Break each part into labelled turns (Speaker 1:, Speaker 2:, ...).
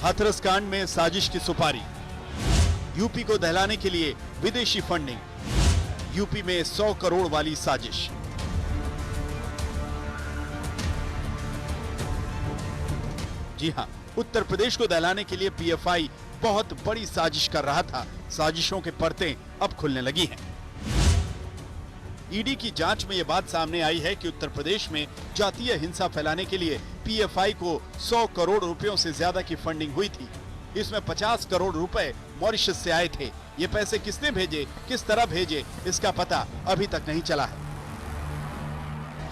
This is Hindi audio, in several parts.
Speaker 1: हाथरस कांड में साजिश की सुपारी, यूपी को दहलाने के लिए विदेशी फंडिंग, यूपी में 100 करोड़ वाली साजिश। जी हां, उत्तर प्रदेश को दहलाने के लिए पीएफआई बहुत बड़ी साजिश कर रहा था। साजिशों के परतें अब खुलने लगी हैं। ईडी की जांच में यह बात सामने आई है कि उत्तर प्रदेश में जातीय हिंसा फैलाने के लिए पीएफआई को 100 करोड़ रुपयों से ज्यादा की फंडिंग हुई थी। इसमें 50 करोड़ रुपए मॉरिशस से आए थे। ये पैसे किसने भेजे, किस तरह भेजे, इसका पता अभी तक नहीं चला है।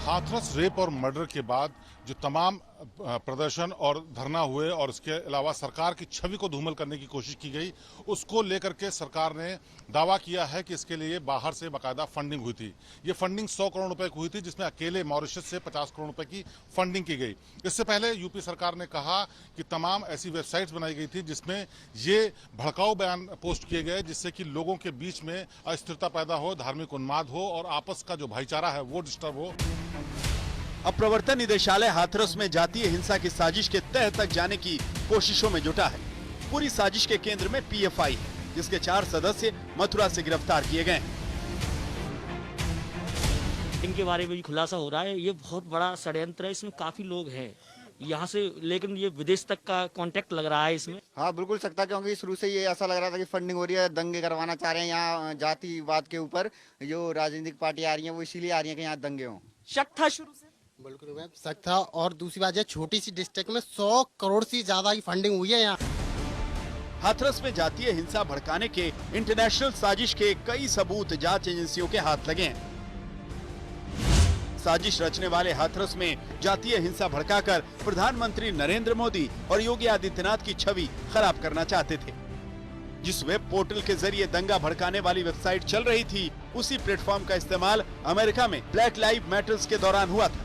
Speaker 2: हाथरस रेप और मर्डर के बाद जो तमाम प्रदर्शन और धरना हुए और इसके अलावा सरकार की छवि को धूमिल करने की कोशिश की गई, उसको लेकर के सरकार ने दावा किया है कि इसके लिए बाहर से बाकायदा फंडिंग हुई थी। ये फंडिंग 100 करोड़ रुपए की हुई थी, जिसमें अकेले मॉरिशस से 50 करोड़ रुपए की फंडिंग की गई। इससे पहले यूपी सरकार ने कहा कि तमाम ऐसी वेबसाइट्स बनाई गई थी जिसमें ये भड़काऊ बयान पोस्ट किए गए, जिससे कि लोगों के बीच में अस्थिरता पैदा हो, धार्मिक उन्माद हो और आपस का जो भाईचारा है वो डिस्टर्ब हो।
Speaker 1: अब प्रवर्तन निदेशालय हाथरस में जातीय हिंसा की साजिश के तह तक जाने की कोशिशों में जुटा है। पूरी साजिश के केंद्र में पीएफआई है, जिसके 4 सदस्य मथुरा से गिरफ्तार किए गए हैं।
Speaker 3: इनके बारे में भी खुलासा हो रहा है। ये बहुत बड़ा षड्यंत्र है, इसमें काफी लोग हैं यहाँ से, लेकिन ये विदेश तक का कांटेक्ट लग रहा है इसमें।
Speaker 4: हाँ, बिल्कुल सकता, क्योंकि शुरू से ये ऐसा लग रहा था कि फंडिंग हो रही है, दंगे करवाना चाह रहे हैं यहाँ जातिवाद के ऊपर। जो राजनीतिक पार्टी आ रही है वो इसीलिए आ रही है कि यहाँ दंगे हों।
Speaker 3: शक था शुरू से,
Speaker 5: बिल्कुल शक था। और दूसरी बात है, छोटी सी डिस्ट्रिक्ट में 100 करोड़ से ज्यादा की फंडिंग हुई है यहाँ।
Speaker 1: हाथरस में जातीय हिंसा भड़काने के इंटरनेशनल साजिश के कई सबूत जांच एजेंसियों के हाथ लगे हैं। साजिश रचने वाले हाथरस में जातीय हिंसा भड़काकर प्रधानमंत्री नरेंद्र मोदी और योगी आदित्यनाथ की छवि खराब करना चाहते थे। जिस वेब पोर्टल के जरिए दंगा भड़काने वाली वेबसाइट चल रही थी, उसी प्लेटफॉर्म का इस्तेमाल अमेरिका में ब्लैक लाइव मैटर्स के दौरान हुआ था।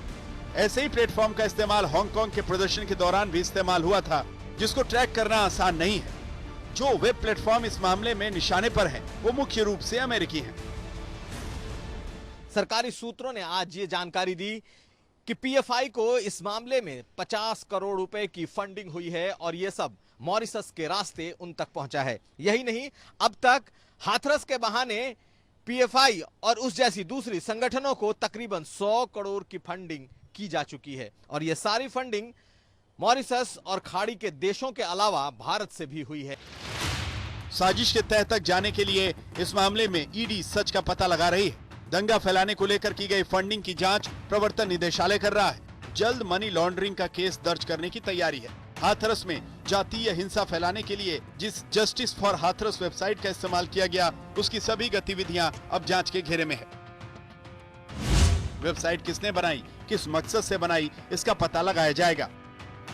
Speaker 1: ऐसे ही प्लेटफॉर्म का इस्तेमाल हांगकांग के प्रदर्शन के दौरान भी इस्तेमाल हुआ था, जिसको ट्रैक करना आसान नहीं है। जो वेब प्लेटफॉर्म इस मामले में निशाने पर है, वो मुख्य रूप से अमेरिकी हैं।
Speaker 6: सरकारी सूत्रों ने आज ये जानकारी दी कि पीएफआई को इस मामले में 50 करोड़ रुपए की फंडिंग हुई है और ये सब मॉरिशस के रास्ते उन तक पहुंचा है। यही नहीं, अब तक हाथरस के बहाने पीएफआई और उस जैसी दूसरी संगठनों को तकरीबन 100 करोड़ की फंडिंग की जा चुकी है और यह सारी फंडिंग मॉरिशस और खाड़ी के देशों के अलावा भारत से भी हुई है।
Speaker 1: साजिश के तह तक जाने के लिए इस मामले में ईडी सच का पता लगा रही है। दंगा फैलाने को लेकर की गई फंडिंग की जांच प्रवर्तन निदेशालय कर रहा है। जल्द मनी लॉन्ड्रिंग का केस दर्ज करने की तैयारी है। हाथरस में जातीय हिंसा फैलाने के लिए जिस जस्टिस फॉर हाथरस वेबसाइट का इस्तेमाल किया गया, उसकी सभी गतिविधियां अब जांच के घेरे में है। वेबसाइट किसने बनाई, किस मकसद से बनाई, इसका पता लगाया जाएगा।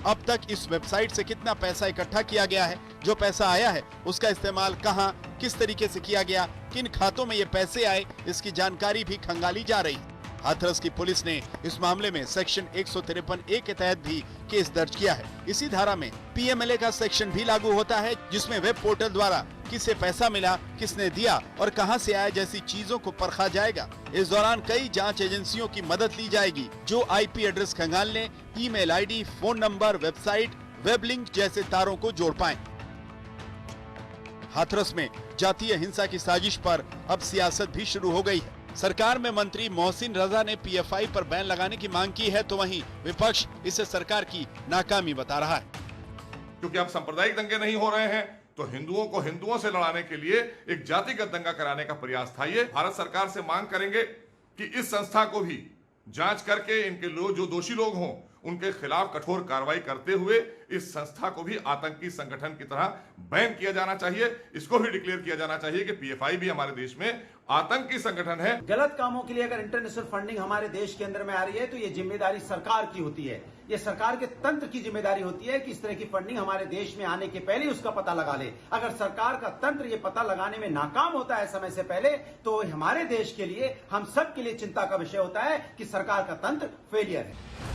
Speaker 1: अब तक इस वेबसाइट से कितना पैसा इकट्ठा किया गया है, जो पैसा आया है उसका इस्तेमाल कहां, किस तरीके से किया गया, किन खातों में ये पैसे आए, इसकी जानकारी भी खंगाली जा रही है। हाथरस की पुलिस ने इस मामले में सेक्शन 153A के तहत भी केस दर्ज किया है। इसी धारा में पीएमएलए का सेक्शन भी लागू होता है, जिसमें वेब पोर्टल द्वारा किसे पैसा मिला, किसने दिया और कहां से आया जैसी चीजों को परखा जाएगा। इस दौरान कई जांच एजेंसियों की मदद ली जाएगी, जो आईपी एड्रेस खंगालने, email ID, phone number, website, web link जैसे तारों को जोड़ पाएं। हाथरस में जातीय हिंसा की साजिश पर अब सियासत भी शुरू हो गई है। सरकार में मंत्री मोहसिन रजा ने पीएफआई पर बैन लगाने की मांग की है, तो वहीं विपक्ष इसे सरकार की नाकामी बता रहा है।
Speaker 7: क्योंकि अब सांप्रदायिक दंगे नहीं हो रहे हैं, तो हिंदुओं को हिंदुओं से लड़ाने के लिए एक जातिगत दंगा कराने का प्रयास था। ये भारत सरकार से मांग करेंगे कि इस संस्था को भी जांच करके इनके लोग, जो दोषी लोग हों, उनके खिलाफ कठोर कार्रवाई करते हुए इस संस्था को भी आतंकी संगठन की तरह बैन किया जाना चाहिए। इसको भी डिक्लेयर किया जाना चाहिए कि पीएफआई भी हमारे देश में आतंकी संगठन है।
Speaker 8: गलत कामों के लिए अगर इंटरनेशनल फंडिंग हमारे देश के अंदर में आ रही है, तो ये जिम्मेदारी सरकार की होती है। ये सरकार के तंत्र की जिम्मेदारी होती है कि इस तरह की फंडिंग हमारे देश में आने के पहले उसका पता लगा ले। अगर सरकार का तंत्र ये पता लगाने में नाकाम होता है समय से पहले, तो हमारे देश के लिए, हम सब के लिए चिंता का विषय होता है कि सरकार का तंत्र फेलियर है।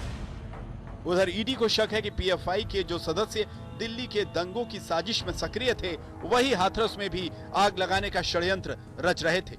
Speaker 1: उधर ईडी को शक है कि पीएफआई के जो सदस्य दिल्ली के दंगों की साजिश में सक्रिय थे, वही हाथरस में भी आग लगाने का षड्यंत्र रच रहे थे।